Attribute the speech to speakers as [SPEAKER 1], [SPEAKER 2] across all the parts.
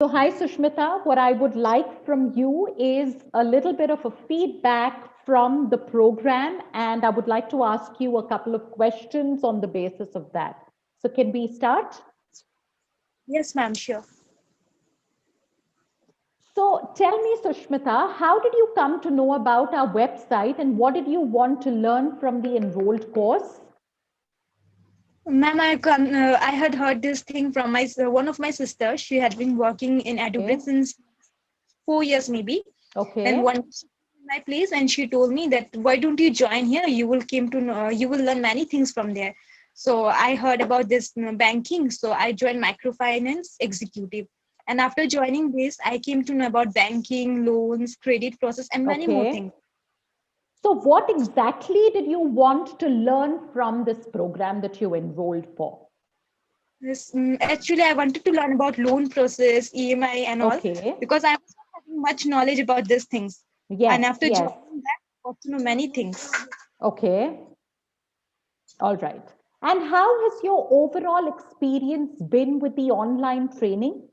[SPEAKER 1] So, hi Sushmita, what I would like from you is a little bit of a feedback from the program, and I would like to ask you a couple of questions on the basis of that. So, can we start?
[SPEAKER 2] Yes, ma'am, sure.
[SPEAKER 1] So, tell me, Sushmita, how did you come to know about our website and what did you want to learn from the enrolled course?
[SPEAKER 2] Ma'am, I had heard this thing from my one of my sisters. She had been working in EduBridge
[SPEAKER 1] Okay,
[SPEAKER 2] since 4 years maybe. And
[SPEAKER 1] okay,
[SPEAKER 2] one she came in my place and she told me that why don't you join here? You will came to know, you will learn many things from there. So I heard about this banking. So I joined microfinance executive. And after joining this, I came to know about banking, loans, credit process, and many more
[SPEAKER 1] okay.
[SPEAKER 2] things.
[SPEAKER 1] So, what exactly did you want to learn from this program that you enrolled for?
[SPEAKER 2] Yes, actually, I wanted to learn about loan process, EMI, and all
[SPEAKER 1] Okay.
[SPEAKER 2] because I was not having much knowledge about these things. And
[SPEAKER 1] Yes,
[SPEAKER 2] after
[SPEAKER 1] yes.
[SPEAKER 2] joining that, I got to know many things.
[SPEAKER 1] Okay. All right. And how has your overall experience been with the online training?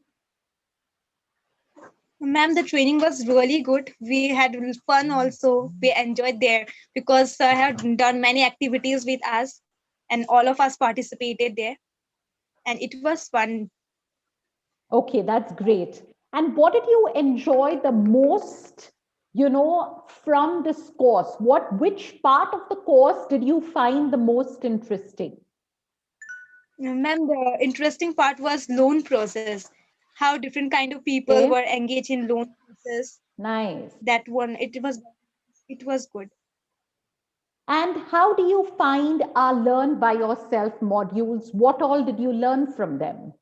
[SPEAKER 2] Ma'am, the training was really good. We had fun also. We enjoyed there because sir had done many activities with us, and all of us participated there, and it was fun.
[SPEAKER 1] Okay, that's great. And what did you enjoy the most, from this course? Which part of the course did you find the most interesting?
[SPEAKER 2] Ma'am, the interesting part was loan process. How different kind of people
[SPEAKER 1] Okay,
[SPEAKER 2] were engaged in loan process.
[SPEAKER 1] nice.
[SPEAKER 2] That one, it was good.
[SPEAKER 1] And how do you find our Learn by Yourself modules? What all did you learn from them?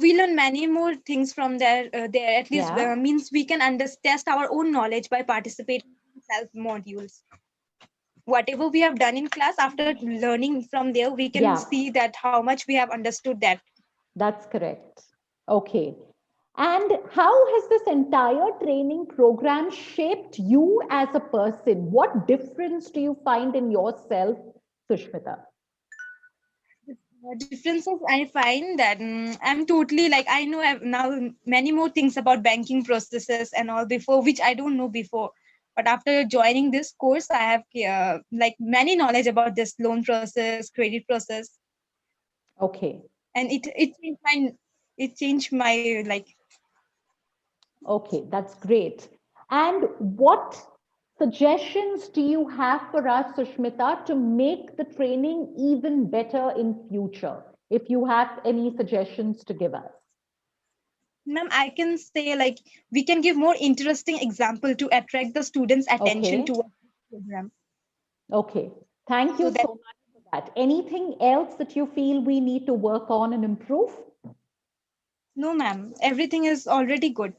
[SPEAKER 2] We learn many more things from there. There at least
[SPEAKER 1] Yeah,
[SPEAKER 2] means we can test our own knowledge by participating in self modules. Whatever we have done in class, after learning from there, we can
[SPEAKER 1] yeah,
[SPEAKER 2] see that how much we have understood that.
[SPEAKER 1] that's correct. Okay. And how has this entire training program shaped you as a person? What difference do you find in yourself, Sushmita?
[SPEAKER 2] Differences I find that I'm totally like I know now many more things about banking processes and all before which I don't know before. But after joining this course, I have like many knowledge about this loan process, credit process,
[SPEAKER 1] Okay.
[SPEAKER 2] and it changed my like.
[SPEAKER 1] Okay, that's great. And what suggestions do you have for us, Sushmita, to make the training even better in future? If you have any suggestions to give us.
[SPEAKER 2] Ma'am, I can say like we can give more interesting example to attract the students' attention
[SPEAKER 1] Okay,
[SPEAKER 2] towards the program.
[SPEAKER 1] okay. Thank you
[SPEAKER 2] So that
[SPEAKER 1] so much for that. Anything else that you feel we need to work on and improve?
[SPEAKER 2] no, ma'am, everything is already good.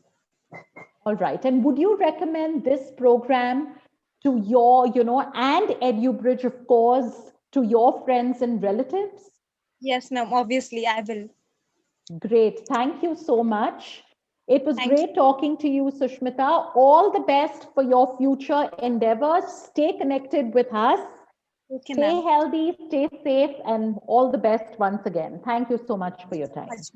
[SPEAKER 1] All right. And would you recommend this program to and EduBridge, of course, to your friends and relatives?
[SPEAKER 2] Yes, ma'am. Obviously, I will.
[SPEAKER 1] Great. Thank you so much. It was
[SPEAKER 2] Thank you.
[SPEAKER 1] great talking to you, Sushmita. All the best for your future endeavors. Stay connected with us.
[SPEAKER 2] Okay,
[SPEAKER 1] Stay
[SPEAKER 2] ma'am.
[SPEAKER 1] healthy, stay safe, and all the best once again. Thank you so much for your time.
[SPEAKER 2] Much.